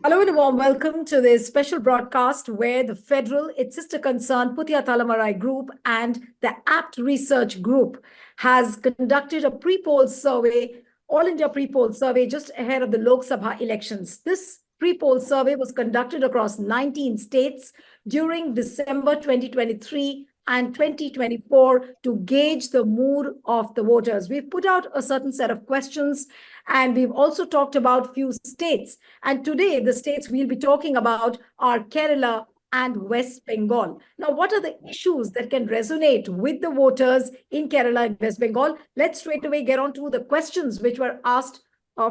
Hello and a warm welcome to this special broadcast where the Federal, its sister concern, Puthia Talamarai Group and the APT Research Group has conducted a pre-poll survey, All India pre-poll survey just ahead of the Lok Sabha elections. This pre-poll survey was conducted across 19 states during December 2023 and 2024 to gauge the mood of the voters. We've put out a certain set of questions and we've also talked about few states. And today, the states we'll be talking about are Kerala and West Bengal. Now, what are the issues that can resonate with the voters in Kerala and West Bengal? Let's straight away get on to the questions which were asked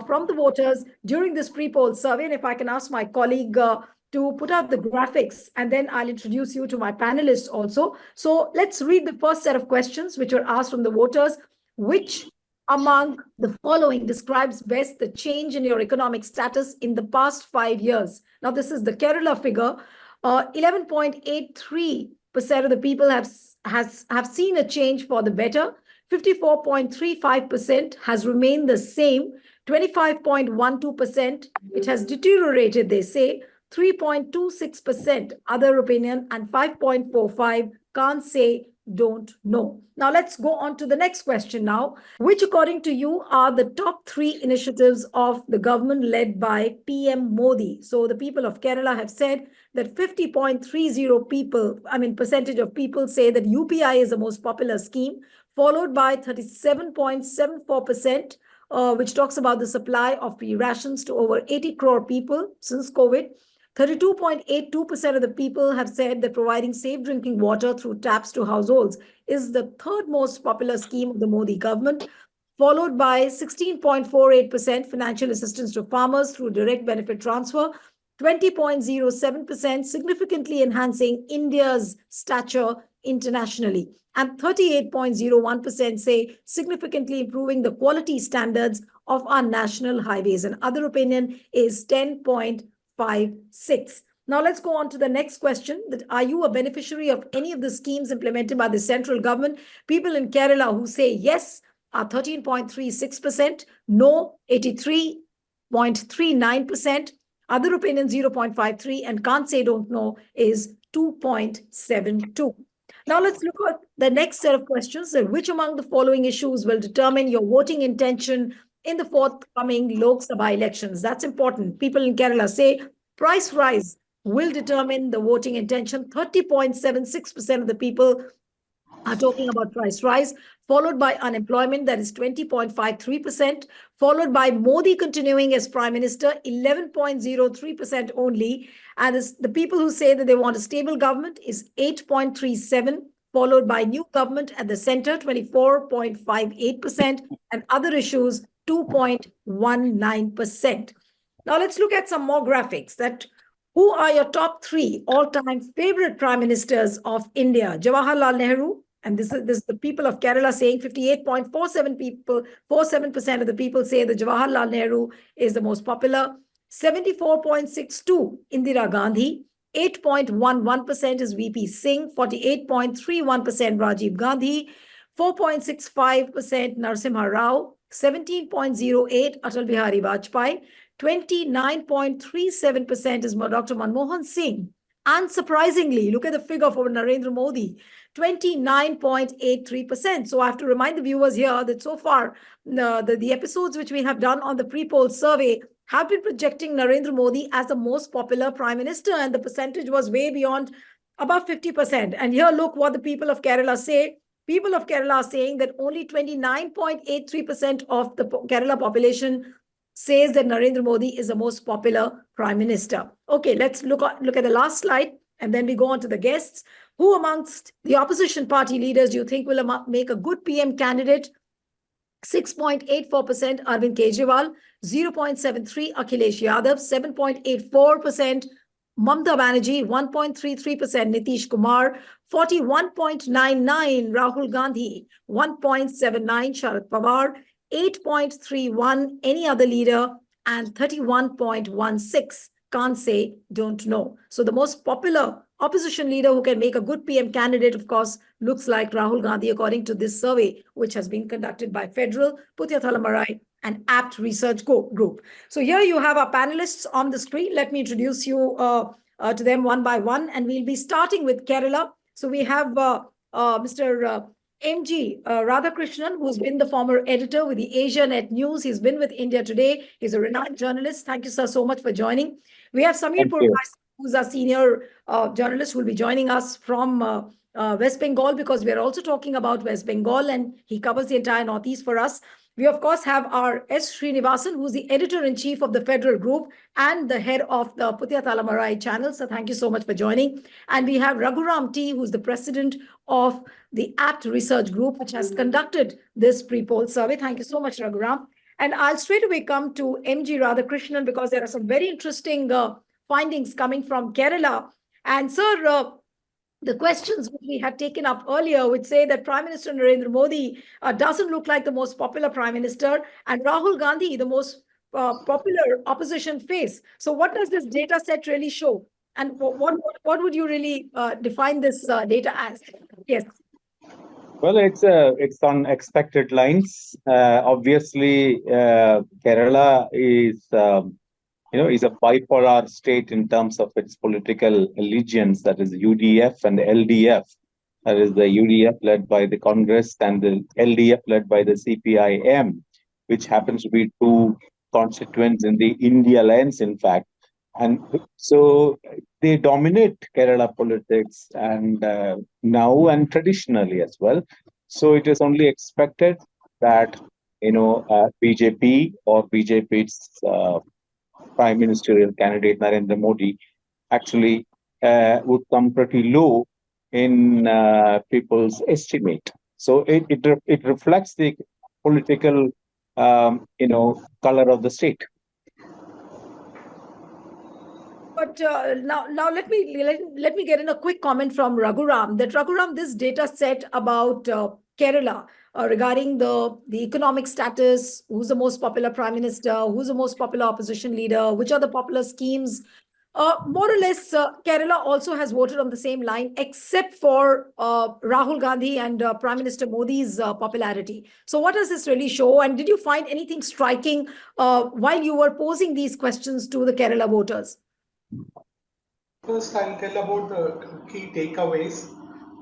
from the voters during this pre-poll survey. And if I can ask my colleague to put up the graphics, and then I'll introduce you to my panelists also. So let's read the first set of questions which were asked from the voters. Which among the following describes best the change in your economic status in the past 5 years? Now, this is the Kerala figure. 11.83% of the people have seen a change for the better. 54.35% has remained the same. 25.12%, it has deteriorated, they say. 3.26% other opinion, and 5.45 can't say, don't know. Now let's go on to the next question now. Which according to you are the top 3 initiatives of the government led by PM Modi? So the people of Kerala have said that 50.30 percentage of people say that UPI is the most popular scheme, followed by 37.74%, which talks about the supply of free rations to over 80 crore people since COVID. 32.82% of the people have said that providing safe drinking water through taps to households is the third most popular scheme of the Modi government, followed by 16.48% financial assistance to farmers through direct benefit transfer, 20.07% significantly enhancing India's stature internationally, and 38.01% say significantly improving the quality standards of our national highways. And other opinion is 10.56. Now let's go on to the next question. That are you a beneficiary of any of the schemes implemented by the central government? People in Kerala who say yes are 13.36%, no 83.39%, other opinion 0.53, and can't say don't know is 2.72. Now let's look at the next set of questions. Which among the following issues will determine your voting intention in the forthcoming Lok Sabha elections? That's important. People in Kerala say price rise will determine the voting intention. 30.76% of the people are talking about price rise, followed by unemployment, that is 20.53%, followed by Modi continuing as prime minister, 11.03% only. And the people who say that they want a stable government is 8.37%, followed by new government at the center, 24.58%, and other issues, 2.19%. Now let's look at some more graphics. That who are your top 3 all-time favorite prime ministers of India? Jawaharlal Nehru, and this is the people of Kerala saying 47% of the people say that Jawaharlal Nehru is the most popular. 74.62 Indira Gandhi, 8.11% is VP Singh, 48.31% Rajiv Gandhi, 4.65% Narasimha Rao, 17.08 Atal Bihari Vajpayee, 29.37% is Dr. Manmohan Singh. And surprisingly, look at the figure for Narendra Modi, 29.83%. So I have to remind the viewers here that so far, the episodes which we have done on the pre-poll survey have been projecting Narendra Modi as the most popular prime minister, and the percentage was way beyond above 50%. And here, look what the people of Kerala say. People of Kerala are saying that only 29.83% of the Kerala population says that Narendra Modi is the most popular prime minister. Okay, let's look at the last slide, and then we go on to the guests. Who amongst the opposition party leaders do you think will make a good PM candidate? 6.84% Arvind Kejriwal, 0.73 Akhilesh Yadav, 7.84% Mamta Banerjee, 1.33% Nitish Kumar, 41.99 Rahul Gandhi, 1.79 Sharad Pawar, 8.31 any other leader, and 31.16 can't say, don't know. So the most popular opposition leader who can make a good PM candidate, of course, looks like Rahul Gandhi, according to this survey, which has been conducted by Federal. Puthia Thalamarai, and apt research group. So here you have our panelists on the screen. Let me introduce you to them one by one, and we'll be starting with Kerala. So we have Mr. MG Radhakrishnan, who's been the former editor with the Asia Net News. He's been with India Today. He's a renowned journalist. Thank you, sir, so much for joining. We have Samir Purkar, who's a senior journalist, who will be joining us from West Bengal, because we are also talking about West Bengal, and he covers the entire Northeast for us. We, of course, have our S. Srinivasan, who's the editor-in-chief of TheFederal Group and the head of the Puthiya Talamarai channel. So thank you so much for joining. And we have Raghuram T., who's the president of the apt research group, which has conducted this pre-poll survey. Thank you so much, Raghuram. And I'll straight away come to MG Radhakrishnan, because there are some very interesting findings coming from Kerala. And sir, the questions which we had taken up earlier would say that Prime Minister Narendra Modi doesn't look like the most popular Prime Minister, and Rahul Gandhi, the most popular opposition face. So what does this data set really show? And what would you really define this data as? Yes. Well, it's on expected lines. Obviously, Kerala is is a bipolar state in terms of its political allegiance. That is UDF and LDF. That is the UDF led by the Congress and the LDF led by the CPIM, which happens to be two constituents in the India Alliance, in fact. And so they dominate Kerala politics, and now and traditionally as well. So it is only expected that BJP or BJP's Prime Ministerial candidate Narendra Modi actually would come pretty low in people's estimate. So it reflects the political color of the state. But now let me get in a quick comment from Raghuram. That Raghuram, this data set about Kerala regarding the economic status, who's the most popular prime minister, who's the most popular opposition leader, which are the popular schemes, more or less, Kerala also has voted on the same line, except for Rahul Gandhi and Prime Minister Modi's popularity. So what does this really show? And did you find anything striking while you were posing these questions to the Kerala voters? First, I'll tell about the key takeaways.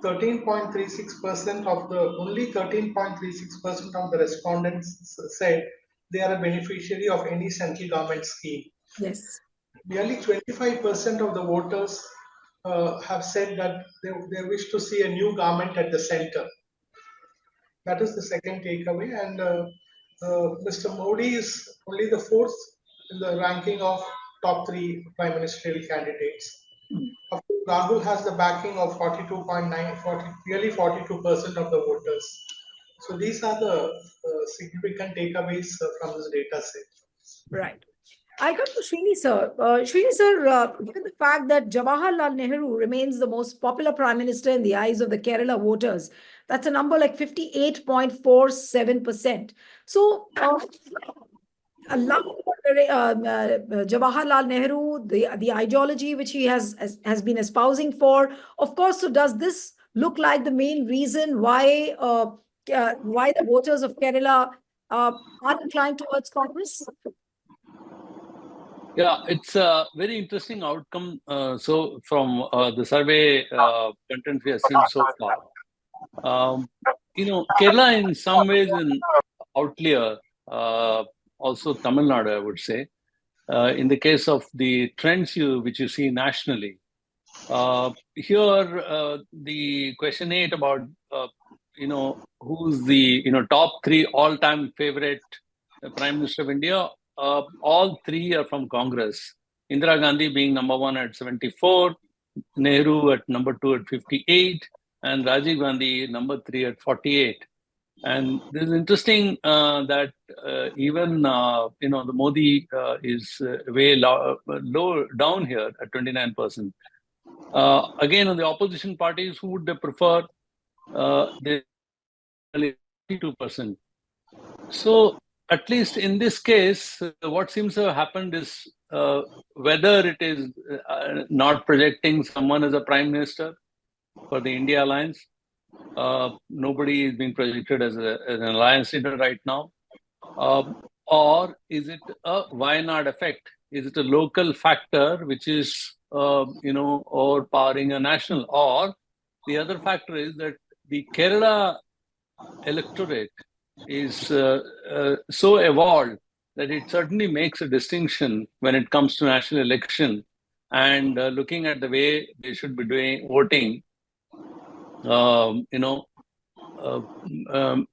13.36% of the only 13.36% of the respondents said they are a beneficiary of any central government scheme. Yes. Nearly 25% of the voters have said that they wish to see a new government at the center. That is the second takeaway. And Mr. Modi is only the fourth in the ranking of top three prime ministerial candidates. Of course, Rahul has the backing of 42.9, nearly 42% of the voters. So these are the significant takeaways from this data set. Right. I'll come to Srini sir. Srini sir, given the fact that Jawaharlal Nehru remains the most popular prime minister in the eyes of the Kerala voters, that's a number like 58.47%. So Jawaharlal Nehru, the ideology which he has been espousing for, of course. So does this look like the main reason why the voters of Kerala are inclined towards Congress? Yeah, it's a very interesting outcome. So from the survey content we have seen so far, Kerala in some ways an outlier. Also Tamil Nadu, I would say, in the case of the trends which you see nationally. Here, the question 8 about, who's the, top three all-time favorite Prime Minister of India, all three are from Congress. Indira Gandhi being number 1 at 74, Nehru at number 2 at 58, and Rajiv Gandhi number 3 at 48. And this is interesting that even the Modi is way low down here at 29%. Again, on the opposition parties, who would they prefer? They 52%. So at least in this case, what seems to have happened is whether it is not projecting someone as a prime minister for the India Alliance. Nobody is being projected as an alliance leader right now. or is it a Wayanad effect? Is it a local factor which is, overpowering a national? Or the other factor is that the Kerala electorate is so evolved that it certainly makes a distinction when it comes to national election. And looking at the way they should be doing voting, um, you know,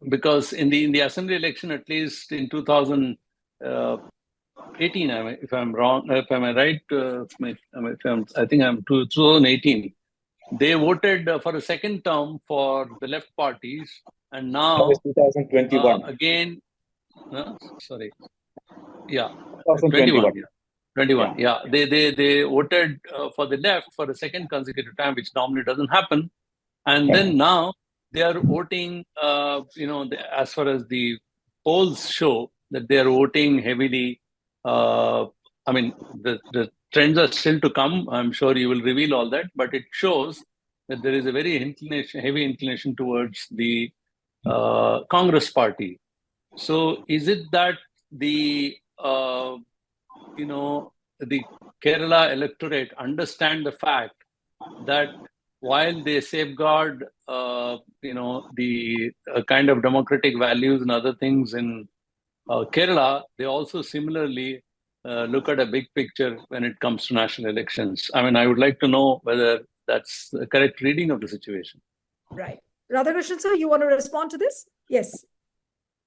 because in the assembly election, at least in 2018, if I'm wrong, if I'm right, I think I'm 2018. They voted for a second term for the left parties, and That is now 2021. again, sorry, yeah, 2021. 21, yeah. 21, yeah. They voted for the left for a second consecutive time, which normally doesn't happen. And then now they are voting, as far as the polls show, that they are voting heavily. I mean, the trends are still to come. I'm sure you will reveal all that, but it shows that there is a very heavy inclination towards the Congress party. So is it that the the Kerala electorate understand the fact that while they safeguard, the kind of democratic values and other things in Kerala, they also similarly look at a big picture when it comes to national elections? I mean, I would like to know whether that's the correct reading of the situation. Right. Radhakrishnan, sir, you want to respond to this? Yes.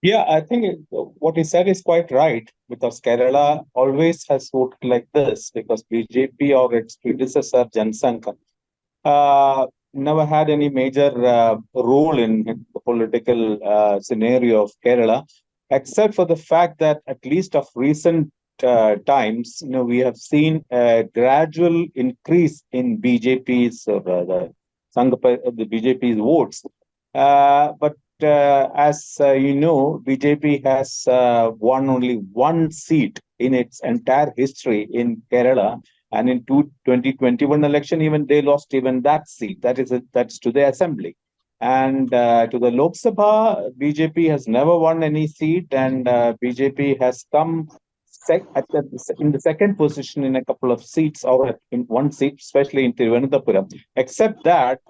Yeah, I think what he said is quite right, because Kerala always has voted like this, because BJP or its predecessor, Jansanka, never had any major role in the political scenario of Kerala, except for the fact that at least of recent times, we have seen a gradual increase in BJP's or the BJP's votes. But as BJP has won only one seat in its entire history in Kerala, and in 2021 election, even they lost even that seat. That's to the assembly. And to the Lok Sabha, BJP has never won any seat, and BJP has come in the second position in a couple of seats, or in one seat, especially in Thiruvananthapuram. Except that,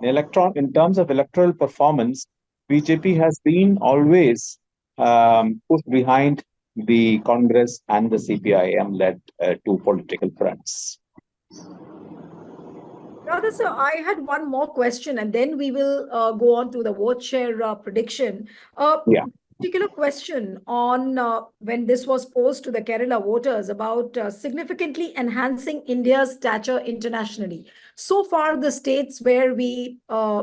in terms of electoral performance, BJP has been always pushed behind the Congress and the CPIM-led two political fronts. Radha, sir, I had one more question, and then we will go on to the vote share prediction. Yeah. Particular question on when this was posed to the Kerala voters about significantly enhancing India's stature internationally. So far, the states where we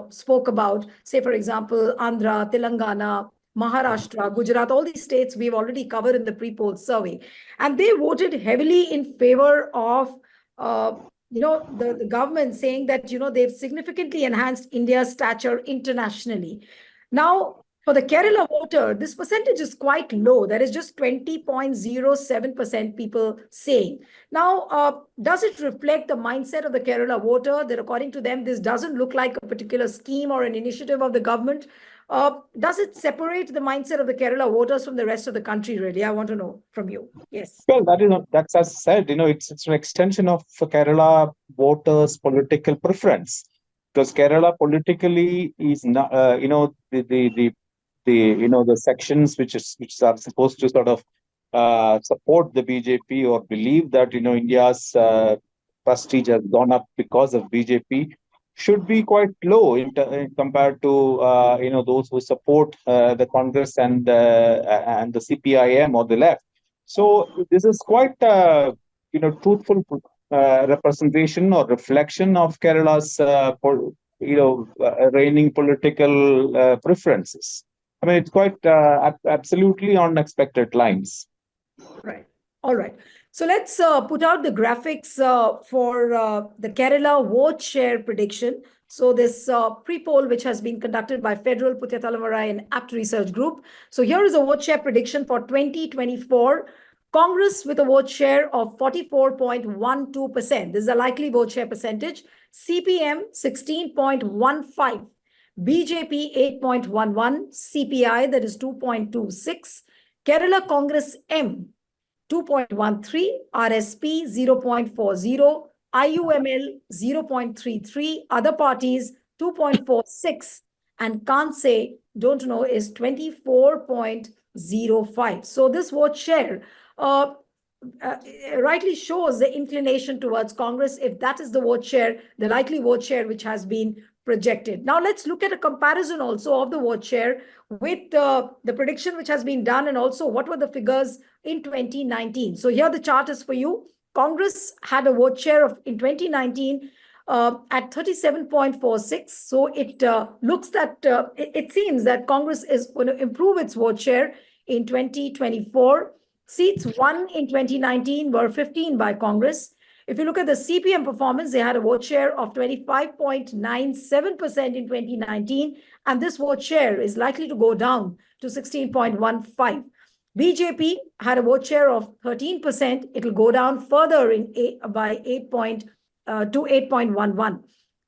spoke about, say, for example, Andhra, Telangana, Maharashtra, Gujarat, all these states we've already covered in the pre-poll survey. And they voted heavily in favor of the government, saying that, they've significantly enhanced India's stature internationally. Now, for the Kerala voter, this percentage is quite low. There is just 20.07% people saying. Now, does it reflect the mindset of the Kerala voter that according to them, this doesn't look like a particular scheme or an initiative of the government? Does it separate the mindset of the Kerala voters from the rest of the country, really? I want to know from you. Yes. Well, that's as said, it's an extension of Kerala voters' political preference. Because Kerala politically is not, the sections which are supposed to sort of support the BJP or believe that India's prestige has gone up because of BJP should be quite low compared to those who support the Congress and the CPIM or the left. So this is quite truthful representation or reflection of Kerala's reigning political preferences. I mean, it's quite absolutely on expected lines. Right. All right. So let's put out the graphics for the Kerala vote share prediction. So this pre-poll, which has been conducted by Federal, Putyathalamarai and Apt Research Group. So here is a vote share prediction for 2024. Congress with a vote share of 44.12%. This is a likely vote share percentage. CPM 16.15. BJP 8.11, CPI that is 2.26, Kerala Congress M 2.13, RSP 0.40, IUML 0.33, other parties 2.46, and can't say, don't know, is 24.05. So this vote share rightly shows the inclination towards Congress, if that is the vote share, the likely vote share which has been projected. Now let's look at a comparison also of the vote share with the prediction which has been done, and also what were the figures in 2019. So here the chart is for you. Congress had a vote share of in 2019 at 37.46. So it looks that it seems that Congress is going to improve its vote share in 2024. Seats won in 2019 were 15 by Congress. If you look at the CPM performance, they had a vote share of 25.97% in 2019, and this vote share is likely to go down to 16.15. BJP had a vote share of 13%. It will go down further by 8.11.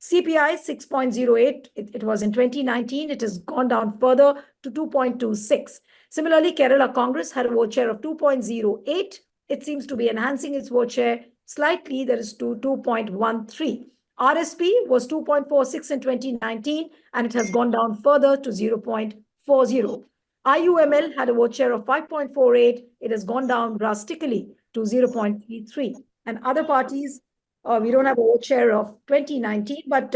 CPI 6.08. It was in 2019. It has gone down further to 2.26. Similarly, Kerala Congress had a vote share of 2.08. It seems to be enhancing its vote share slightly, that is to 2.13. RSP was 2.46 in 2019, and it has gone down further to 0.40. IUML had a vote share of 5.48. It has gone down drastically to 0.33. And other parties, we don't have a vote share of 2019, but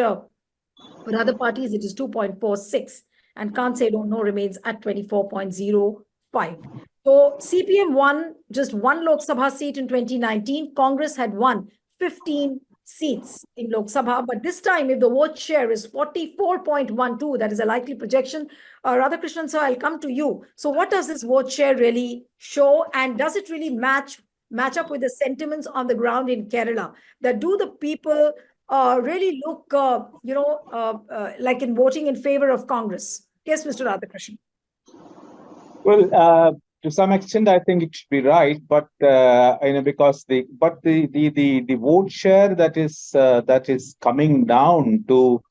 with other parties, it is 2.46. And can't say, don't know remains at 24.05. So CPM won just one Lok Sabha seat in 2019. Congress had won 15 seats in Lok Sabha. But this time, if the vote share is 44.12, that is a likely projection. Radhakrishnan sir, I'll come to you. So what does this vote share really show? And does it really match up with the sentiments on the ground in Kerala? That do the people really look, like in voting in favor of Congress? Yes, Mr. Radhakrishnan. Well, to some extent, I think it should be right, but because the vote share that is coming down for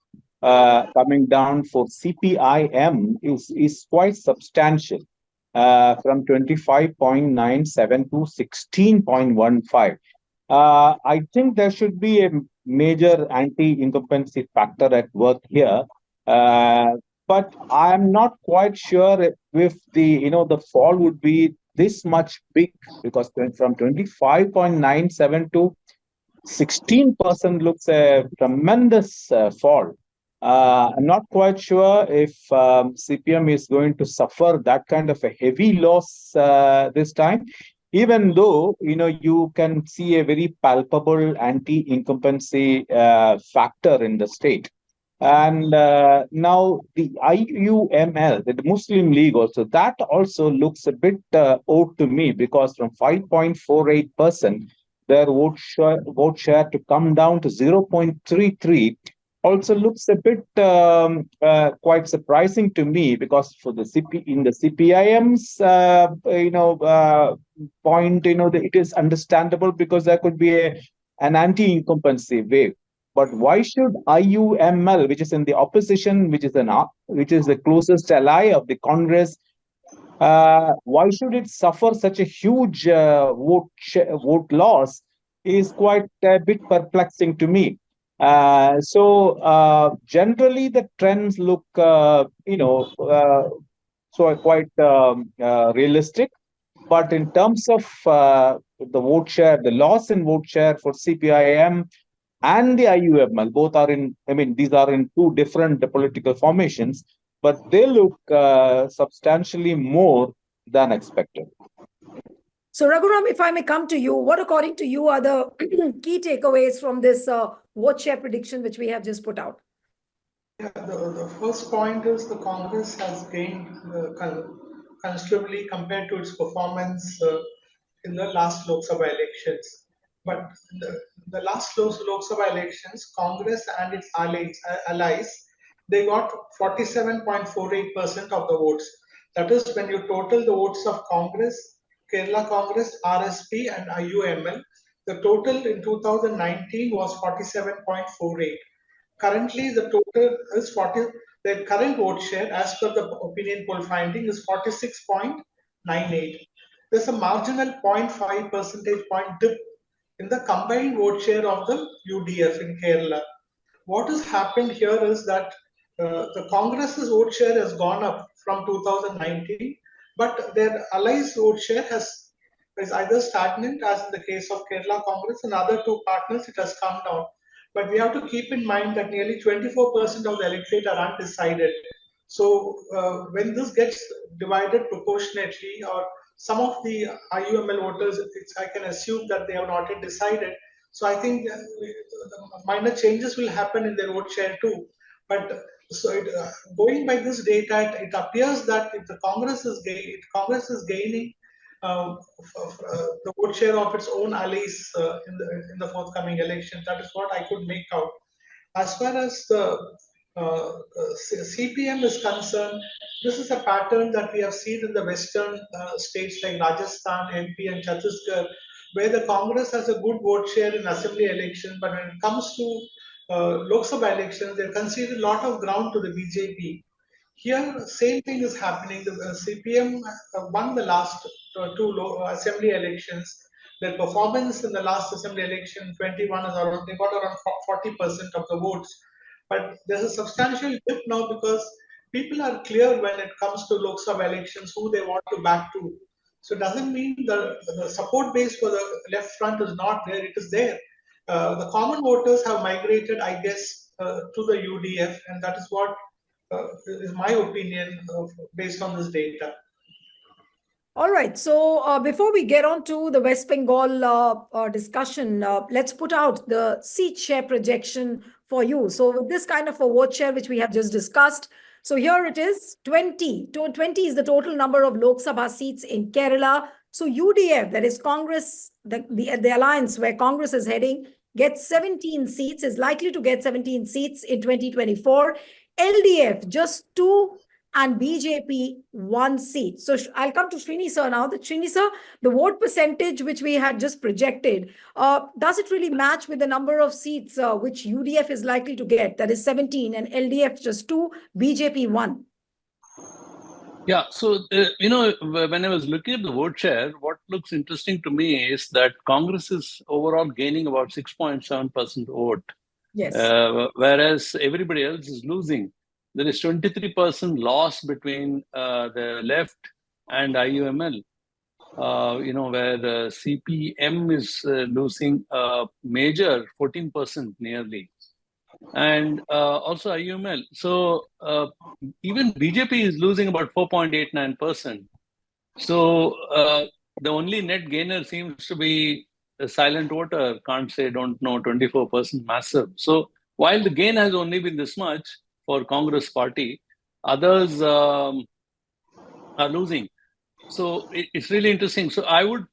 CPIM is quite substantial, from 25.97 to 16.15. I think there should be a major anti-incumbency factor at work here. But I'm not quite sure if the fall would be this much big, because from 25.97 to 16% looks a tremendous fall. I'm not quite sure if CPM is going to suffer that kind of a heavy loss this time, even though you can see a very palpable anti-incumbency factor in the state. And now the IUML, the Muslim League also, that also looks a bit odd to me, because from 5.48%, their vote share to come down to 0.33 also looks a bit quite surprising to me, because for the CPIM's point, it is understandable because there could be an anti-incumbency wave. But why should IUML, which is in the opposition, which is the closest ally of the Congress, why should it suffer such a huge vote loss? Is quite a bit perplexing to me. So generally the trends look, quite realistic. But in terms of the vote share, the loss in vote share for CPIM and the IUML, both are these are in two different political formations, but they look substantially more than expected. So Raghuram, if I may come to you, what according to you are the key takeaways from this vote share prediction which we have just put out? Yeah, the first point is the Congress has gained considerably compared to its performance in the last Lok Sabha elections. But the last Lok Sabha elections, Congress and its allies, they got 47.48% of the votes. That is, when you total the votes of Congress, Kerala Congress, RSP and IUML, the total in 2019 was 47.48. Currently, the total is 40. The current vote share, as per the opinion poll finding, is 46.05%. 0.98. There's a marginal 0.5 percentage point dip in the combined vote share of the UDF in Kerala. What has happened here is that the Congress's vote share has gone up from 2019, but their allies' vote share is either stagnant, as in the case of Kerala Congress, and other two partners, it has come down. But we have to keep in mind that nearly 24% of the electorate are undecided. So when this gets divided proportionately, or some of the IUML voters, I can assume that they have not yet decided. So I think minor changes will happen in their vote share too. But going by this data, it appears that if the Congress is gaining the vote share of its own allies in the forthcoming election. That is what I could make out. As far as the CPM is concerned, this is a pattern that we have seen in the western states like Rajasthan, MP, and Chhattisgarh, where the Congress has a good vote share in assembly election, but when it comes to Lok Sabha elections, they conceded a lot of ground to the BJP. Here, same thing is happening. The CPM won the last two assembly elections. Their performance in the last assembly election, 21, is around, they got around 40% of the votes. But there's a substantial dip now because people are clear when it comes to Lok Sabha elections who they want to back to. So it doesn't mean the support base for the left front is not there, it is there. The common voters have migrated, I guess, to the UDF, and that is what is my opinion based on this data. All right. So before we get on to the West Bengal discussion, let's put out the seat share projection for you. So with this kind of a vote share, which we have just discussed, so here it is, 20. 20 is the total number of Lok Sabha seats in Kerala. So UDF, that is Congress, the alliance where Congress is heading, gets 17 seats, is likely to get 17 seats in 2024. LDF, just 2, and BJP 1 seat. So I'll come to Srini sir now. Srini sir, the vote percentage which we had just projected, does it really match with the number of seats which UDF is likely to get? That is 17, and LDF just 2, BJP 1. Yeah, so, when I was looking at the vote share, what looks interesting to me is that Congress is overall gaining about 6.7% vote. Yes. Whereas everybody else is losing. There is 23% loss between the left and IUML, where the CPM is losing a major 14% nearly. And also IUML. So even BJP is losing about 4.89%. So the only net gainer seems to be a silent voter, can't say, don't know, 24%, massive. So while the gain has only been this much for Congress party, others are losing. So it's really interesting. So I would,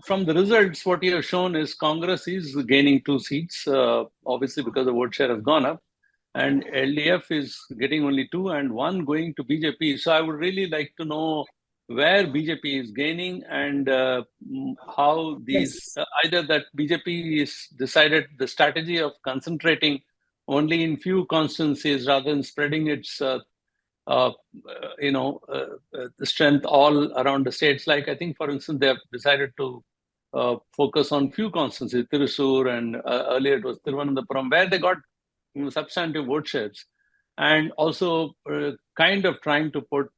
from the results, what you have shown is Congress is gaining 2 seats, obviously because the vote share has gone up, and LDF is getting only 2 and 1 going to BJP. So I would really like to know where BJP is gaining and how these, either that BJP is decided the strategy of concentrating only in few constituencies rather than spreading its the strength all around the states. Like, I think, for instance, they have decided to focus on few constituencies, Thrissur, and earlier it was Thiruvananthapuram, where they got substantive vote shares, and also kind of trying to put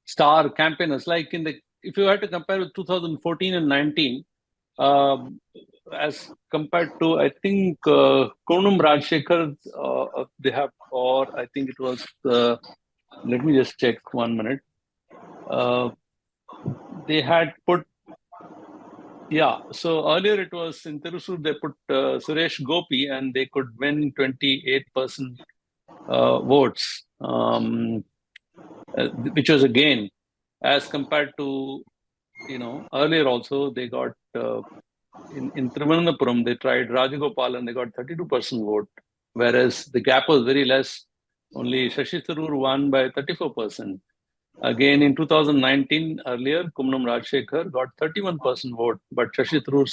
star campaigners. Like if you had to compare with 2014 and 19, as compared to, I think, Konum Rajshekhar, they have, or I think it was, let me just check 1 minute. They had put, so earlier it was in Thrissur, they put Suresh Gopi, and they could win 28% votes, which was a gain, as compared to, earlier also they got, in Thiruvananthapuram, they tried Rajagopal and they got 32% vote, whereas the gap was very less. Only Shashi Tharoor won by 34%. Again, in 2019, earlier, Kumnam Rajshekhar got 31% vote, but Shashi Tharoor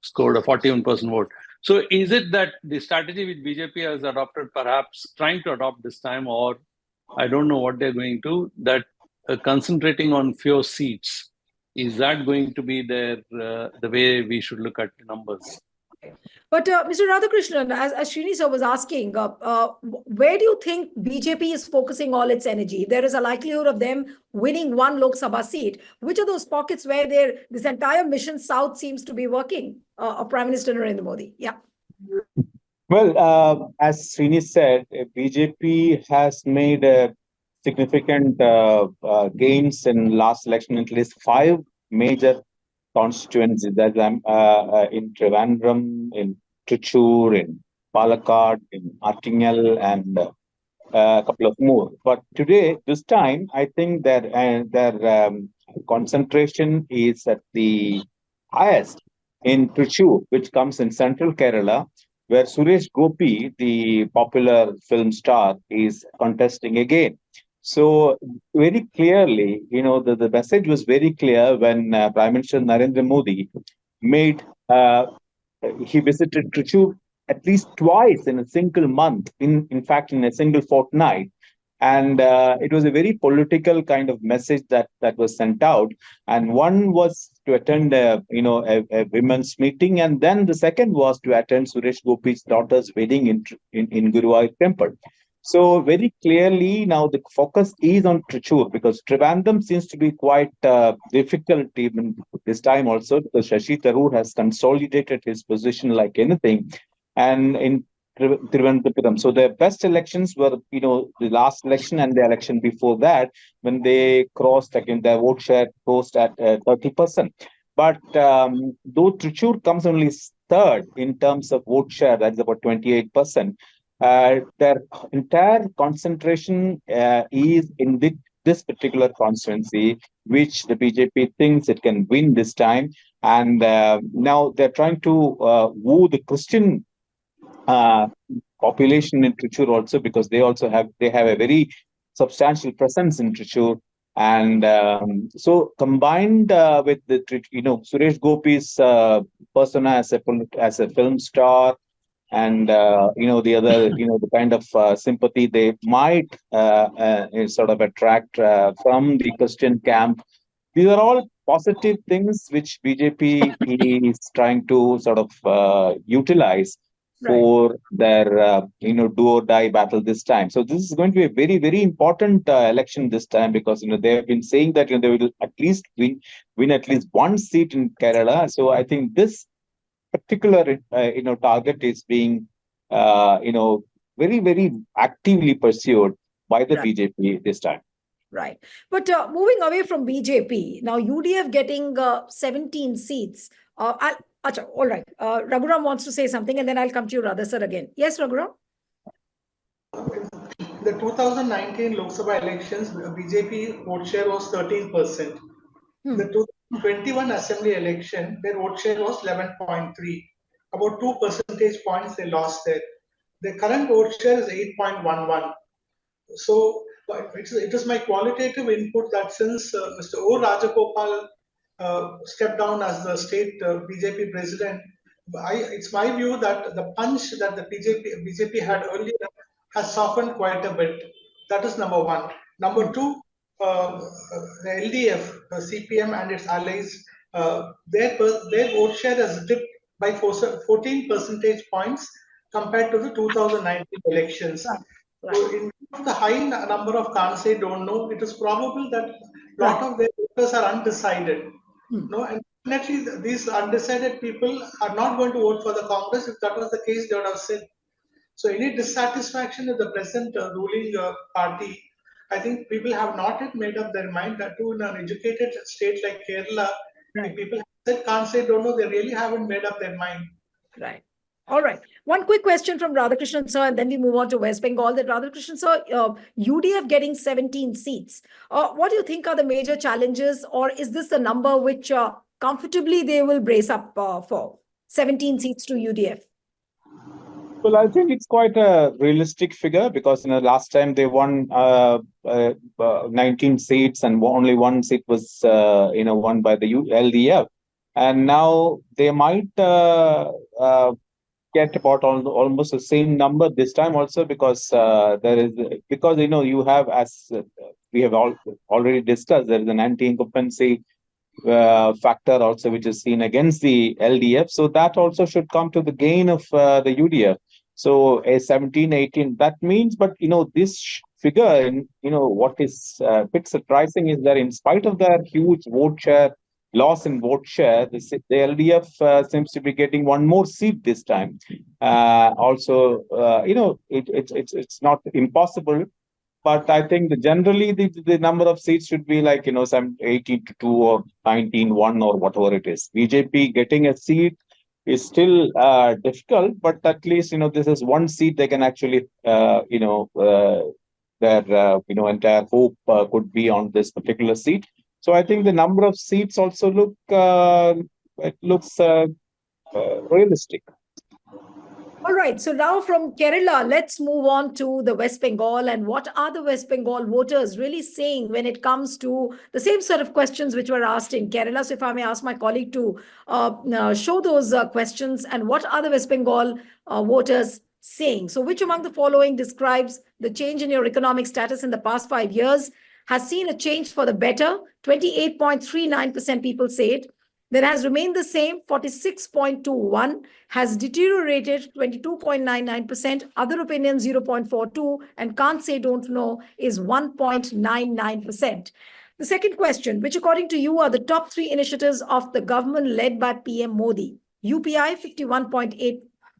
scored a 41% vote. So is it that the strategy which BJP has adopted, perhaps trying to adopt this time, or I don't know what they're going to, that concentrating on fewer seats, is that going to be the way we should look at the numbers? But Mr. Radhakrishnan, as Srinisa was asking, where do you think BJP is focusing all its energy? If there is a likelihood of them winning one Lok Sabha seat, which are those pockets where this entire mission south seems to be working of Prime Minister Narendra Modi? Yeah. Well, as Srini said, BJP has made significant gains in last election, at least 5 major constituencies. That in Trivandrum, in Trichure, in Palakkad, in Artingal, and a couple of more. But today, this time, I think their concentration is at the highest in Trichure, which comes in central Kerala, where Suresh Gopi, the popular film star, is contesting again. So very clearly, the message was very clear when Prime Minister Narendra Modi made he visited Trichure at least twice in a single month, in fact, in a single fortnight. And it was a very political kind of message that was sent out. And one was to attend a women's meeting, and then the second was to attend Suresh Gopi's daughter's wedding in Guruvayur temple. So very clearly now the focus is on Trichure, because Trivandrum seems to be quite difficult even this time also, because Shashi Tharoor has consolidated his position like anything. And in Thiruvananthapuram. So the best elections were, the last election and the election before that, when they crossed again, their vote share closed at 30%. But though Trichure comes only third in terms of vote share, that's about 28%. Their entire concentration is in this particular constituency, which the BJP thinks it can win this time. And now they're trying to woo the Christian population in Trichure also, because they have a very substantial presence in Trichure. And so combined with the Suresh Gopi's persona as a film star, and the other the kind of sympathy they might sort of attract from the Christian camp, these are all positive things which BJP is trying to sort of utilize for their do or die battle this time. So this is going to be a very, very important election this time, because they have been saying that they will at least win at least one seat in Kerala. So I think this particular target is being very, very actively pursued by the BJP this time. Right. But moving away from BJP, now UDF getting 17 seats. All right. Raghuram wants to say something, and then I'll come to you, Radha sir, again. Yes, Raghuram? The 2019 Lok Sabha elections, BJP vote share was 13%. The 2021 Assembly election, their vote share was 11.3. About 2 percentage points they lost there. The current vote share is 8.11. So it is my qualitative input that since Mr. O. Rajagopal stepped down as the state BJP president, it's my view that the punch that the BJP had earlier has softened quite a bit. That is number one. Number two, the LDF, CPM and its allies, their vote share has dipped by 14 percentage points compared to the 2019 elections. Right. So in the high number of Kansai don't know, it is probable that a lot of their voters are undecided. And definitely these undecided people are not going to vote for the Congress. If that was the case, they would have said. So any dissatisfaction with the present ruling party, I think people have not yet made up their mind. That too in an educated state like Kerala, if people said Kansai don't know, they really haven't made up their mind. Right. All right. One quick question from Radhakrishnan sir, and then we move on to West Bengal. That Radhakrishnan sir, UDF getting 17 seats. What do you think are the major challenges, or is this a number which comfortably they will brace up for 17 seats to UDF? Well, I think it's quite a realistic figure, because last time they won 19 seats and only one seat was won by the LDF, and now they might get about almost the same number this time also, because you have, as we have already discussed, there is an anti-incumbency factor also which is seen against the LDF. So that also should come to the gain of the UDF. So a 17, 18, that means, but this figure, what is bit surprising is that in spite of their huge vote share, loss in vote share, the LDF seems to be getting one more seat this time. Also, it's not impossible, but I think generally the number of seats should be like, some 18 to 2 or 19-1 or whatever it is. BJP getting a seat is still difficult, but at least, this is one seat they can actually, their, entire hope could be on this particular seat. So I think the number of seats also looks realistic. All right, so now from Kerala, let's move on to the West Bengal. And what are the West Bengal voters really saying when it comes to the same set of questions which were asked in Kerala? So if I may ask my colleague to show those questions, and what are the West Bengal voters saying? So which among the following describes the change in your economic status in the past 5 years, has seen a change for the better? 28.39% people say it. That has remained the same, 46.21, has deteriorated, 22.99%, other opinions 0.42, and can't say don't know is 1.99%. The second question, which according to you are the top 3 initiatives of the government led by PM Modi? UPI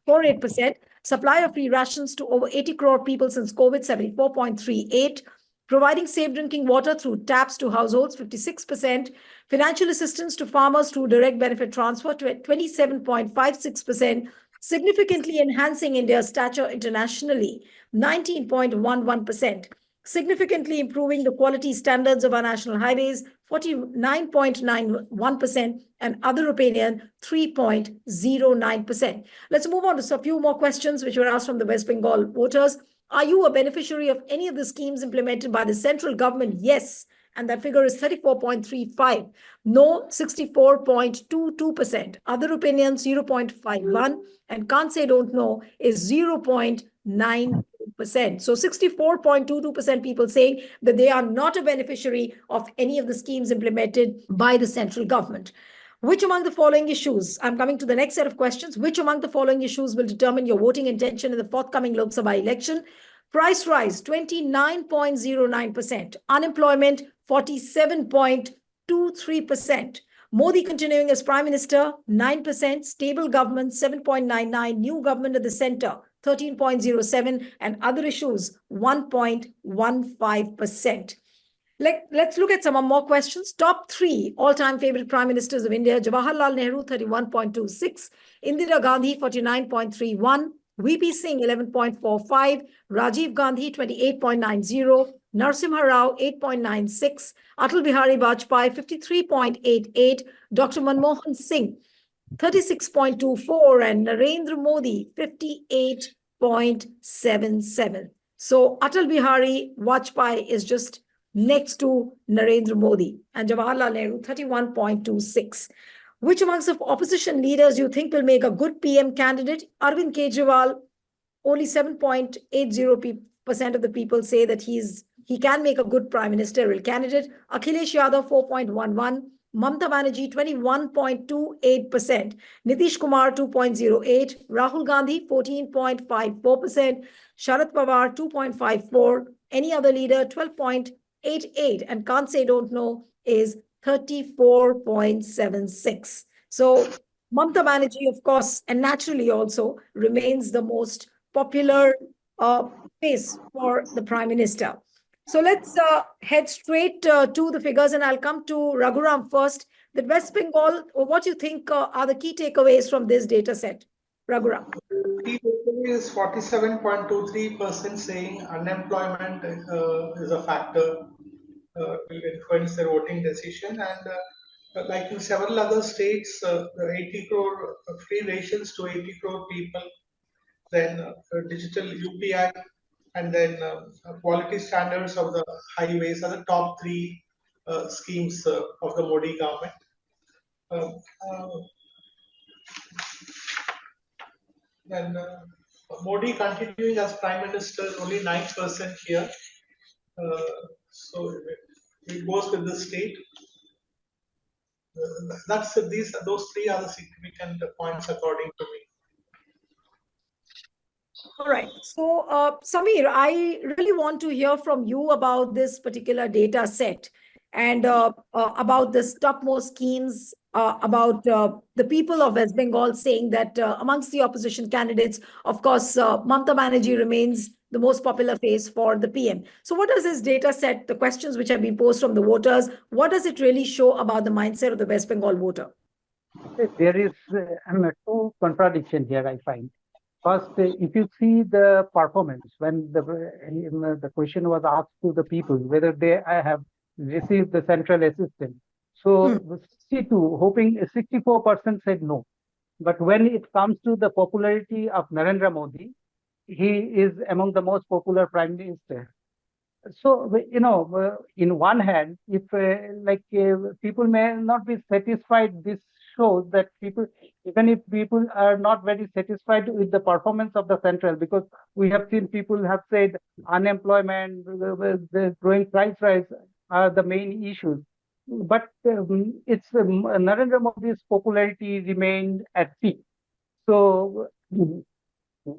51.48%, supply of free rations to over 80 crore people since COVID 74.38%, providing safe drinking water through taps to households 56%, financial assistance to farmers through direct benefit transfer to 27.56%, significantly enhancing India's stature internationally 19.11%, significantly improving the quality standards of our national highways 49.91%, and other opinion 3.09%. Let's move on to a few more questions which were asked from the West Bengal voters. Are you a beneficiary of any of the schemes implemented by the central government? Yes. And that figure is 34.35. No, 64.22%. Other opinions, 0.51. And can't say don't know is 0.9%. So 64.22% people saying that they are not a beneficiary of any of the schemes implemented by the central government. Which among the following issues, I'm coming to the next set of questions, which among the following issues will determine your voting intention in the forthcoming Lok Sabha election? Price rise, 29.09%. Unemployment, 47.23%. Modi continuing as Prime Minister, 9%. Stable government, 7.99%. New government at the center, 13.07%. And other issues, 1.15%. Let's look at some more questions. Top 3 all-time favorite prime ministers of India: Jawaharlal Nehru, 31.26, Indira Gandhi, 49.31, VP Singh, 11.45, Rajiv Gandhi, 28.90, Narasimha Rao, 8.96, Atal Bihari Vajpayee, 53.88, Dr. Manmohan Singh, 36.24, and Narendra Modi, 58.77. So Atal Bihari Vajpayee is just next to Narendra Modi, and Jawaharlal Nehru, 31.26. Which amongst the opposition leaders do you think will make a good PM candidate? Arvind Kejriwal, only 7.80% of the people say that he can make a good prime ministerial candidate. Akhilesh Yadav, 4.11%. Mamata Banerjee, 21.28%. Nitish Kumar, 2.08%. Rahul Gandhi, 14.54%. Sharad Pawar, 2.54%. Any other leader, 12.88%. And can't say don't know is 34.76%. So Mamata Banerjee, of course, and naturally also remains the most popular face for the Prime Minister. So let's head straight to the figures, and I'll come to Raghuram first. The West Bengal, what do you think are the key takeaways from this data set? Raghuram. Key takeaway is 47.23% saying unemployment is a factor will influence their voting decision, and like in several other states, the 80 crore free rations to 80 crore people, then digital UPI, and then quality standards of the highways are the top 3 schemes of the Modi government. Then Modi continuing as Prime Minister, only 9% here. So it goes with the state. Those three are the significant points according to me. All right. So, Samir, I really want to hear from you about this particular data set and about this topmost schemes, about the people of West Bengal saying that amongst the opposition candidates, of course, Mamata Banerjee remains the most popular face for the PM. So what does this data set, the questions which have been posed from the voters, what does it really show about the mindset of the West Bengal voter? There is two contradictions here, I find. First, if you see the performance, when the question was asked to the people whether they have received the central assistance, so 62, hoping 64% said no. But when it comes to the popularity of Narendra Modi, he is among the most popular prime minister. So, in one hand, if people may not be satisfied, this shows that even if people are not very satisfied with the performance of the central, because we have seen people have said unemployment, the growing price rise are the main issues. But it's Narendra Modi's popularity remained at peak. So,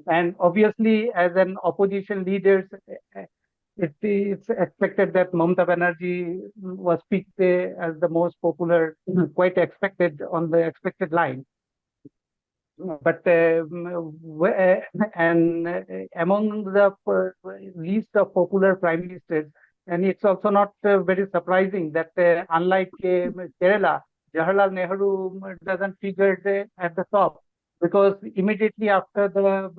and obviously, as an opposition leader, it's expected that Mamata Banerjee was picked as the most popular, quite expected on the expected line. But among the list of popular prime ministers, and it's also not very surprising that unlike Kerala, Jawaharlal Nehru doesn't figure at the top, because immediately after the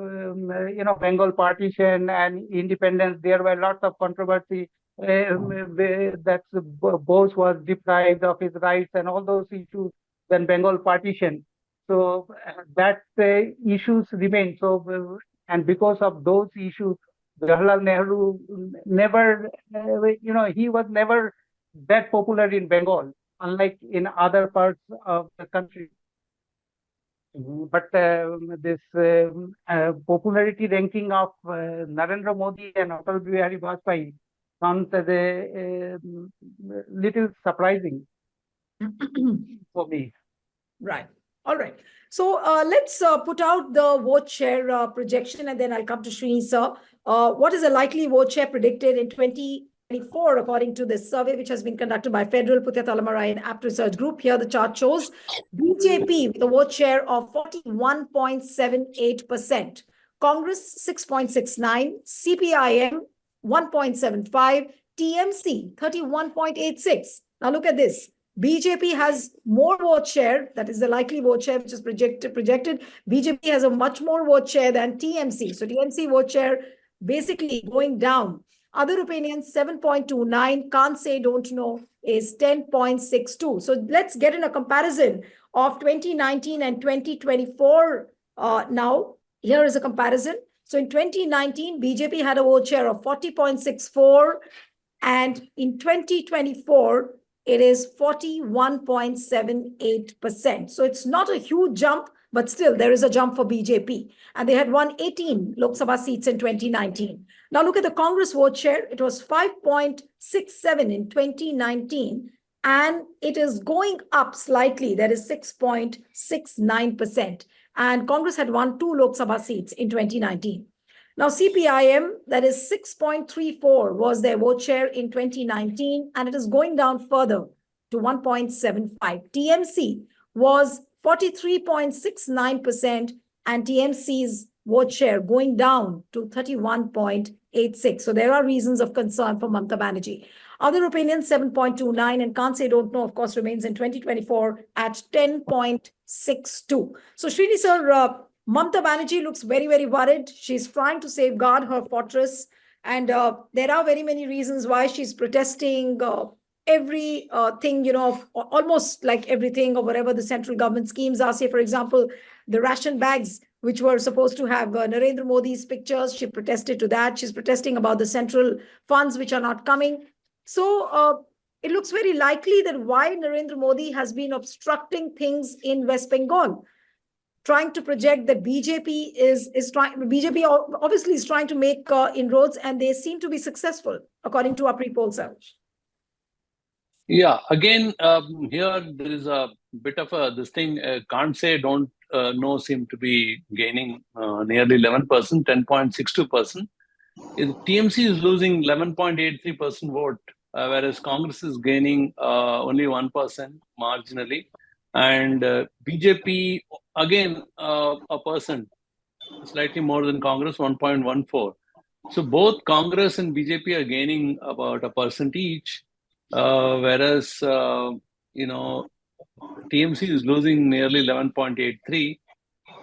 Bengal partition and independence, there were lots of controversy that Bose was deprived of his rights and all those issues when Bengal partition. So that issues remain. So and because of those issues, Jawaharlal Nehru never, he was never that popular in Bengal, unlike in other parts of the country. But this popularity ranking of Narendra Modi and Atal Bihari Vajpayee comes as a little surprising for me. Right. All right. So let's put out the vote share projection, and then I'll come to Srini, sir. What is the likely vote share predicted in 2024, according to this survey, which has been conducted by Federal, Putya Talamarai, and Apt Research Group? Here the chart shows BJP with a vote share of 41.78%, Congress 6.69%, CPIM 1.75%, TMC 31.86%. Now look at this. BJP has more vote share, that is the likely vote share which is projected. BJP has a much more vote share than TMC. So TMC vote share basically going down. Other opinions, 7.29, can't say, don't know, is 10.62. So let's get in a comparison of 2019 and 2024 now. Here is a comparison. So in 2019, BJP had a vote share of 40.64, and in 2024, it is 41.78%. So it's not a huge jump, but still there is a jump for BJP. And they had won 18 Lok Sabha seats in 2019. Now look at the Congress vote share. It was 5.67 in 2019, and it is going up slightly. That is 6.69%. And Congress had won 2 Lok Sabha seats in 2019. Now, CPIM, that is 6.34, was their vote share in 2019, and it is going down further to 1.75. TMC was 43.69%, and TMC's vote share going down to 31.86. So there are reasons of concern for Mamata Banerjee. Other opinions, 7.29, and can't say, don't know, of course, remains in 2024 at 10.62. So, Srini, sir, Mamata Banerjee looks very, very worried. She's trying to safeguard her fortress. And there are very many reasons why she's protesting everything, almost like everything or whatever the central government schemes are. Say, for example, the ration bags, which were supposed to have Narendra Modi's pictures. She protested to that. She's protesting about the central funds, which are not coming. So it looks very likely that why Narendra Modi has been obstructing things in West Bengal. trying to project that BJP obviously is trying to make inroads, and they seem to be successful according to our pre-poll survey. Yeah, again, here there is a bit of this thing. Can't say, don't know, seem to be gaining nearly 11%, 10.62%. TMC is losing 11.83% vote, whereas Congress is gaining only 1% marginally. And BJP, again, a percent, slightly more than Congress, 1.14. So both Congress and BJP are gaining about a percent each, whereas, TMC is losing nearly 11.83.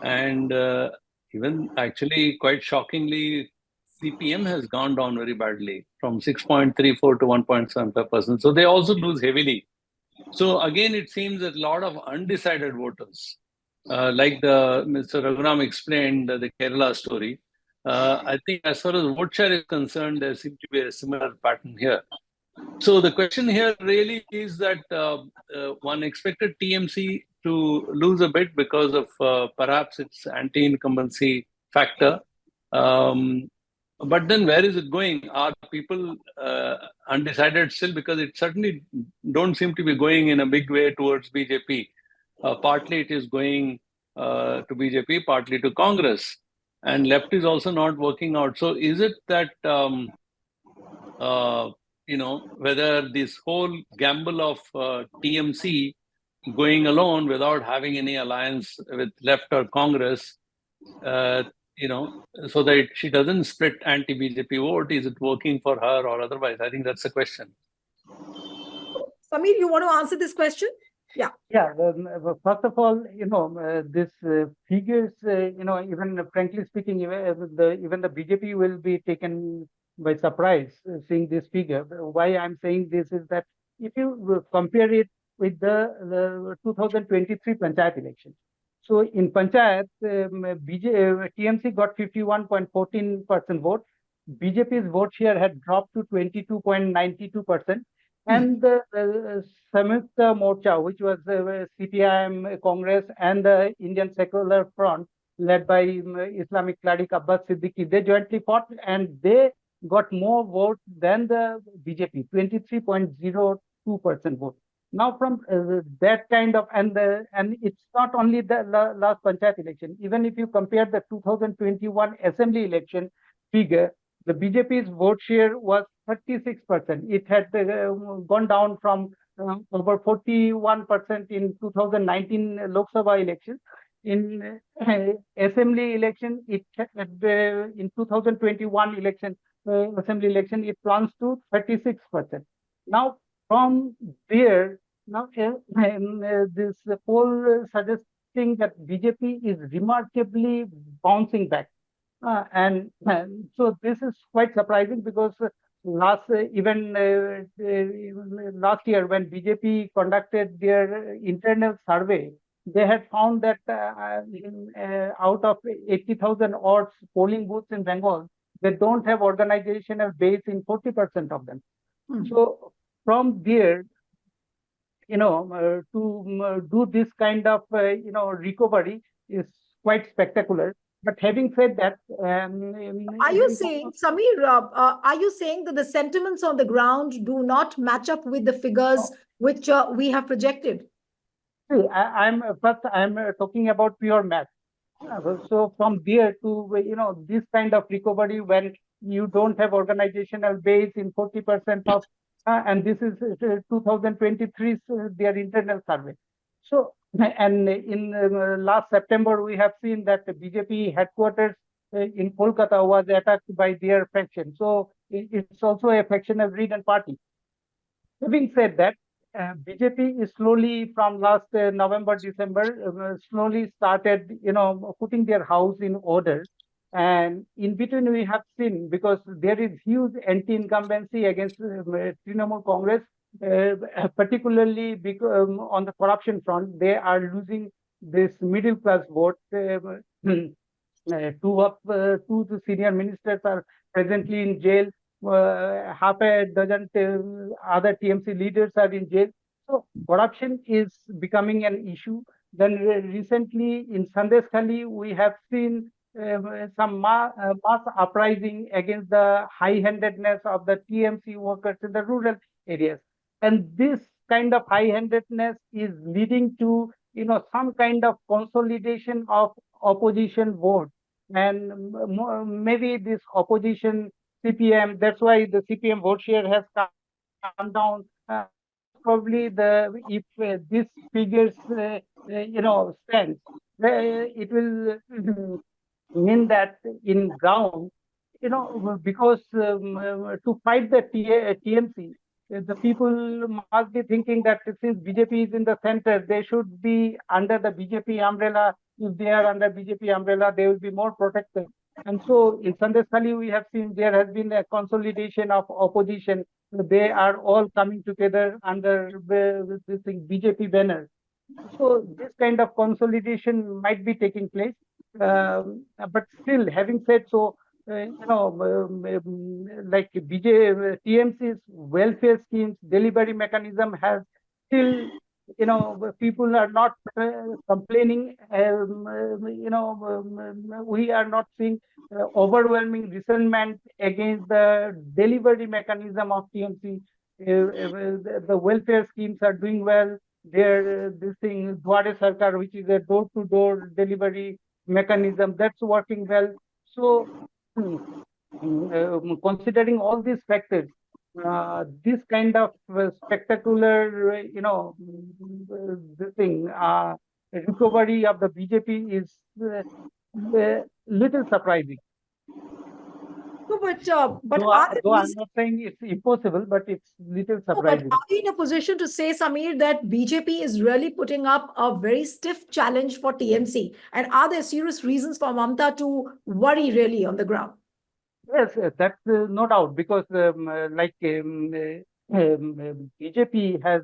And even actually, quite shockingly, CPM has gone down very badly from 6.34 to 1.75%. So they also lose heavily. So again, it seems that a lot of undecided voters, like Mr. Raghuram explained the Kerala story. I think as far as vote share is concerned, there seems to be a similar pattern here. So the question here really is that one expected TMC to lose a bit because of perhaps its anti-incumbency factor. But then where is it going? Are people undecided still? Because it certainly don't seem to be going in a big way towards BJP. Partly it is going to BJP, partly to Congress. And left is also not working out. So is it that, whether this whole gamble of TMC going alone without having any alliance with left or Congress, so that she doesn't split anti-BJP vote, is it working for her or otherwise? I think that's the question. Samir, you want to answer this question? Yeah. Yeah. First of all, this figures, even frankly speaking, even the BJP will be taken by surprise seeing this figure. Why I'm saying this is that if you compare it with the 2023 Panchayat election. So in Panchayat, TMC got 51.14% vote. BJP's vote share had dropped to 22.92%. And the Samyukta Morcha, which was CPIM, Congress, and the Indian Secular Front, led by Islamic cleric Abbas Siddiqui, they jointly fought, and they got more votes than the BJP, 23.02% vote. Now, from that kind of, and it's not only the last Panchayat election. Even if you compare the 2021 Assembly election figure, the BJP's vote share was 36%. It had gone down from over 41% in 2019 Lok Sabha election. In Assembly election, it in 2021 election, Assembly election, it plunged to 36%. Now, from there, now this poll suggesting that BJP is remarkably bouncing back. And so this is quite surprising because last year when BJP conducted their internal survey, they had found that out of 80,000 odd polling booths in Bengal, they don't have organizational base in 40% of them. So from there, to do this kind of recovery is quite spectacular. But having said that, are you saying, Samir, are you saying that the sentiments on the ground do not match up with the figures which we have projected? See, I'm talking about pure math. So from there to this kind of recovery when you don't have organizational base in 40% of, and this is 2023 their internal survey. So, and in last September, we have seen that the BJP headquarters in Kolkata was attacked by their faction. So it's also a faction-ridden party. Having said that, BJP is slowly from last November, December, slowly started, putting their house in order. And in between, we have seen, because there is huge anti-incumbency against Trinamool Congress, particularly because, on the corruption front, they are losing this middle class vote. Two senior ministers are presently in jail. Half a dozen other TMC leaders are in jail. So corruption is becoming an issue. Then recently in Sandeshkhali, we have seen some mass uprising against the high-handedness of the TMC workers in the rural areas. And this kind of high-handedness is leading to, some kind of consolidation of opposition vote. And maybe this opposition CPM, that's why the CPM vote share has come down. Probably if this figures stands, it will mean that in ground, because to fight the TMC, the people must be thinking that since BJP is in the center, they should be under the BJP umbrella. If they are under BJP umbrella, they will be more protected. And so in Sandeshkhali, we have seen there has been a consolidation of opposition. They are all coming together under this BJP banner. So this kind of consolidation might be taking place. But still, having said so, like TMC's welfare schemes, delivery mechanism has still, people are not complaining. We are not seeing overwhelming resentment against the delivery mechanism of TMC. The welfare schemes are doing well. This thing, Dware Sarkar, which is a door-to-door delivery mechanism, that's working well. So, considering all these factors, this kind of spectacular, this thing, recovery of the BJP is little surprising. No, but Though I'm not saying it's impossible, but it's little surprising. But are we in a position to say, Samir, that BJP is really putting up a very stiff challenge for TMC? And are there serious reasons for Mamta to worry really on the ground? Yes, that's no doubt, because BJP has,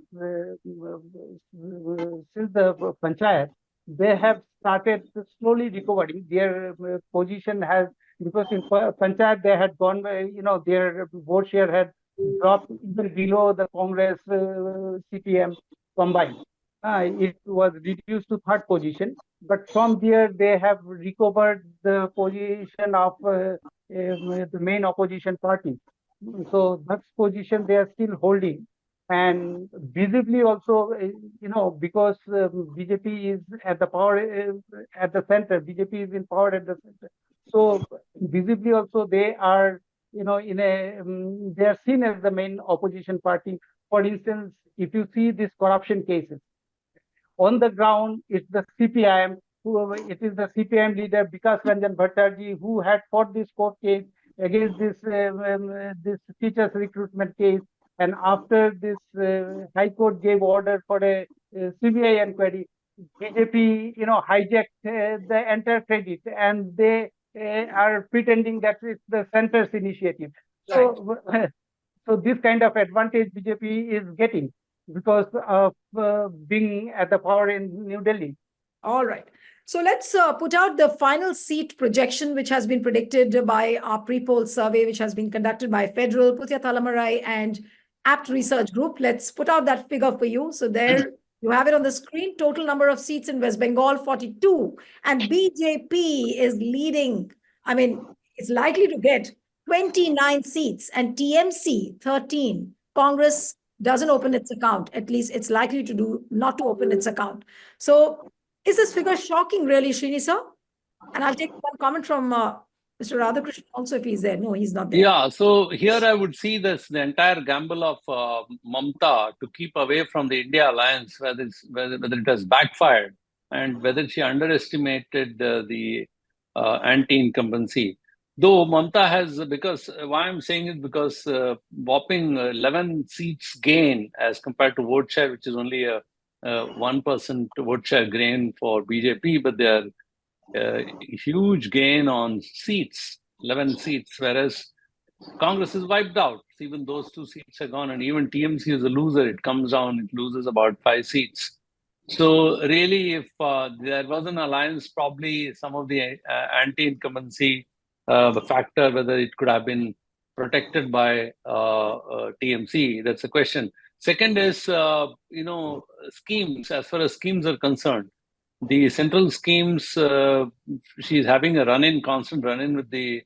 since the panchayat, they have started slowly recovering. Their position has, because in panchayat they had gone, their vote share had dropped even below the Congress CPM combined. It was reduced to third position, but from there they have recovered the position of the main opposition party. So that position they are still holding, and visibly also, because BJP is at the power at the center. BJP is in power at the center. So visibly also they are, they are seen as the main opposition party. For instance, if you see these corruption cases, on the ground, it's the CPIM, it is the CPIM leader Vikas Ranjan Bhattacharjee who had fought this court case against this teachers recruitment case. And after this High Court gave order for a CBI inquiry, BJP, hijacked the entire credit, and they are pretending that it's the center's initiative. So, so this kind of advantage BJP is getting because of being at the power in New Delhi. All right. So let's put out the final seat projection, which has been predicted by our pre-poll survey, which has been conducted by Federal, Puthia Thalamarai, and Apt Research Group. Let's put out that figure for you. So there you have it on the screen. Total number of seats in West Bengal, 42. And BJP is leading. I mean, it's likely to get 29 seats and TMC, 13. Congress doesn't open its account. At least it's likely to not to open its account. So is this figure shocking, really, Srini sir? And I'll take one comment from Mr. Radhakrishnan also if he's there. No, he's not there. Yeah, so here I would see the entire gamble of Mamta to keep away from the India alliance, whether it has backfired and whether she underestimated the anti-incumbency. Though Mamta has, because why I'm saying is because whopping 11 seats gain as compared to vote share, which is only a 1% vote share gain for BJP, but they are huge gain on seats, 11 seats, whereas Congress is wiped out. Even those 2 seats are gone, and even TMC is a loser. It comes down, it loses about 5 seats. So really, if there was an alliance, probably some of the anti-incumbency factor, whether it could have been protected by TMC, that's a question. Second is, schemes, as far as schemes are concerned. The central schemes, she's having a constant run-in with the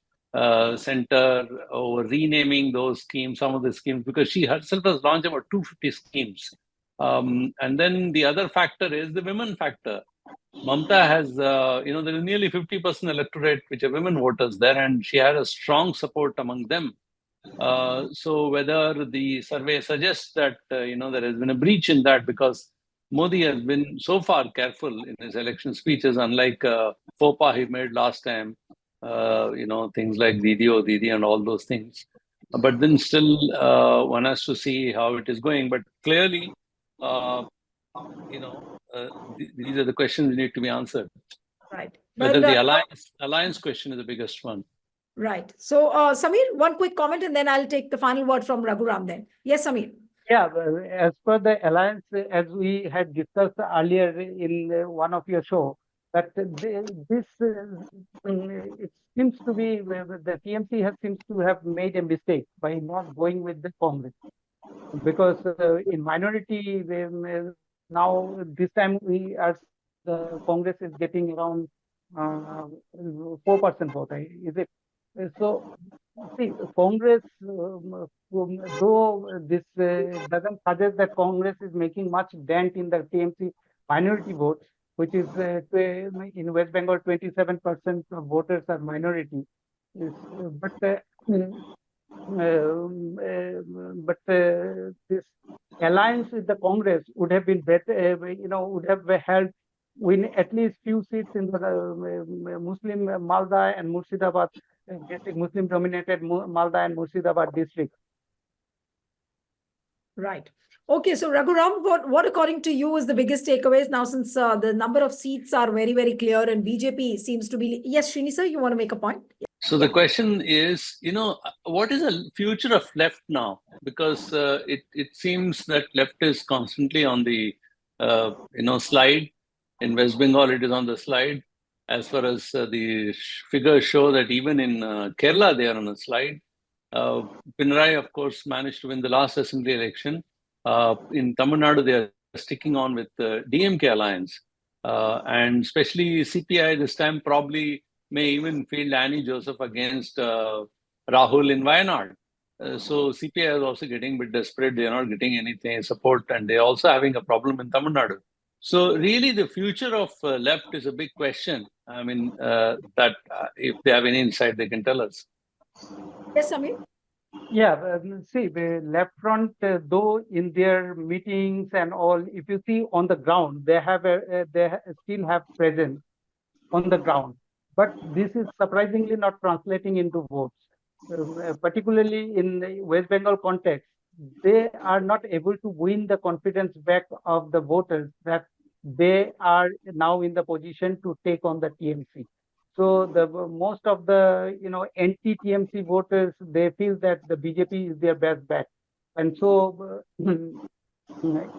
center over renaming those schemes, some of the schemes, because she herself has launched about 250 schemes. And then the other factor is the women factor. Mamta has, there is nearly 50% electorate which are women voters there, and she had a strong support among them. So whether the survey suggests that, there has been a breach in that, because Modi has been so far careful in his election speeches, unlike faux pas he made last time, things like Didi or Didi and all those things. But then still, one has to see how it is going. But clearly, these are the questions that need to be answered. Right. Whether the alliance question is the biggest one. Right. So, Samir, one quick comment, and then I'll take the final word from Raghuram then. Yes, Samir. Yeah, as per the alliance, as we had discussed earlier in one of your show, that it seems to be the TMC seems to have made a mistake by not going with the Congress, because in minority now this time the Congress is getting around 4% vote. Is it? So see, Congress, though this doesn't suggest that Congress is making much dent in the TMC minority votes, which is in West Bengal 27% of voters are minority. But this alliance with the Congress would have been better, would have helped win at least few seats in the Muslim Malda and Murshidabad district, Muslim dominated Malda and Murshidabad district. Right. Okay, so Raghuram, what according to you is the biggest takeaways now, since the number of seats are very, very clear and BJP seems to be... Yes, Srini sir, you want to make a point? So the question is, what is the future of left now? Because it seems that left is constantly on the, slide. In West Bengal, it is on the slide. As far as the figures show that even in Kerala, they are on a slide. Pinarayi, of course, managed to win the last assembly election. In Tamil Nadu, they are sticking on with the DMK alliance. And especially CPI this time probably may even field Annie Joseph against Rahul in Wayanad. So CPI is also getting a bit desperate. They are not getting anything support, and they're also having a problem in Tamil Nadu. So really, the future of left is a big question. I mean, that if they have any insight, they can tell us. Yes, Samir. Yeah, see, the left front, though in their meetings and all, if you see on the ground, they still have presence on the ground. But this is surprisingly not translating into votes, particularly in the West Bengal context. They are not able to win the confidence back of the voters that they are now in the position to take on the TMC. So the most of the anti-TMC voters, they feel that the BJP is their best bet, and so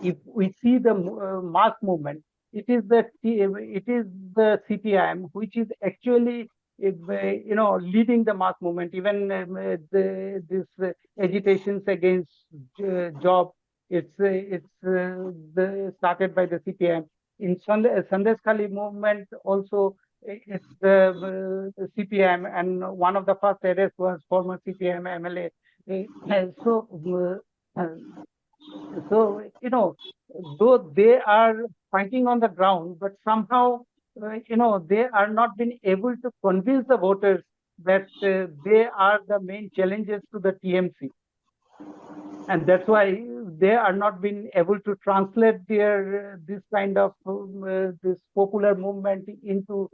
if we see the mass movement, it is the CPIM which is actually leading the mass movement. Even this agitations against job, it's started by the CPIM. In Sandesh Khali movement also, it's the CPIM, and one of the first arrests was former CPIM MLA. So, though they are fighting on the ground, but somehow, they are not being able to convince the voters that they are the main challenges to the TMC. And that's why they are not being able to translate this kind of this popular movement into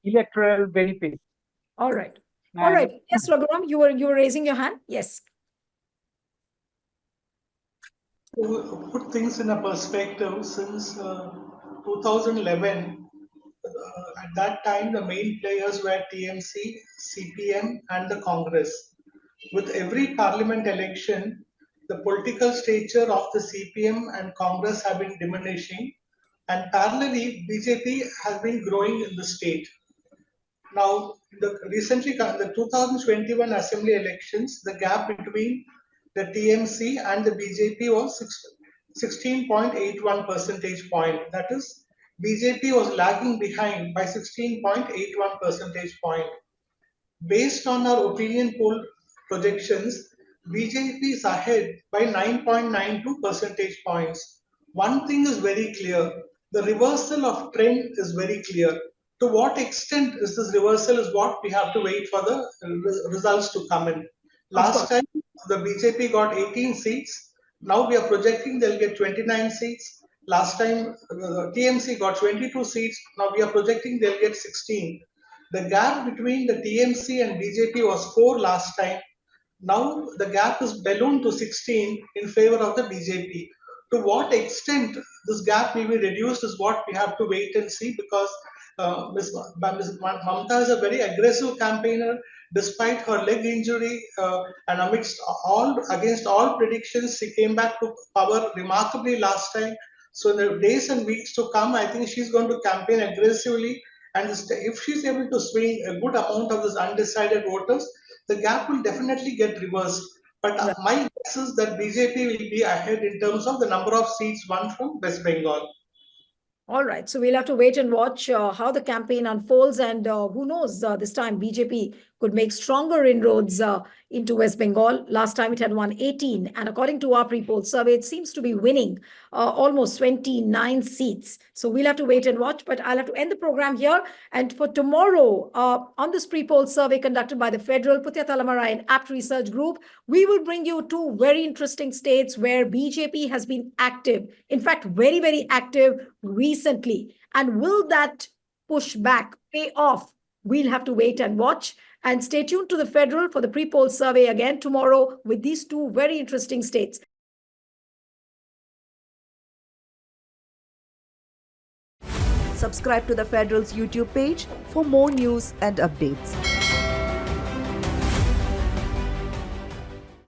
electoral benefits. All right. All right. Yes, Raghuram, you were raising your hand. Yes. To put things in a perspective, since 2011, at that time the main players were TMC, CPM, and the Congress. With every parliament election, the political stature of the CPM and Congress have been diminishing, and parallelly, BJP has been growing in the state. Now, recently, the 2021 assembly elections, the gap between the TMC and the BJP was 16.81 percentage point. That is BJP was lagging behind by 16.81 percentage point. Based on our opinion poll projections, BJP is ahead by 9.92 percentage points. One thing is very clear, the reversal of trend is very clear. To what extent is this reversal is what we have to wait for the results to come in. Last time, the BJP got 18 seats. Now we are projecting they'll get 29 seats. Last time, the TMC got 22 seats. Now we are projecting they'll get 16. The gap between the TMC and BJP was 4 last time. Now the gap is ballooned to 16 in favor of the BJP. To what extent this gap may be reduced is what we have to wait and see, because Ms. Mamta is a very aggressive campaigner. Despite her leg injury and against all predictions, she came back to power remarkably last time. So in the days and weeks to come, I think she's going to campaign aggressively. And if she's able to swing a good amount of this undecided voters, the gap will definitely get reversed. But my guess is that BJP will be ahead in terms of the number of seats won from West Bengal. All right. So we'll have to wait and watch how the campaign unfolds. And who knows, this time BJP could make stronger inroads into West Bengal. Last time it had won 18. And according to our pre-poll survey, it seems to be winning almost 29 seats. So we'll have to wait and watch. But I'll have to end the program here. And for tomorrow, on this pre-poll survey conducted by the Federal, Putya Talamarai and Apt Research Group, we will bring you two very interesting states where BJP has been active. In fact, very, very active recently. And will that pushback pay off? We'll have to wait and watch. And stay tuned to the Federal for the pre-poll survey again tomorrow with these two very interesting states. Subscribe to the Federal's YouTube page for more news and updates.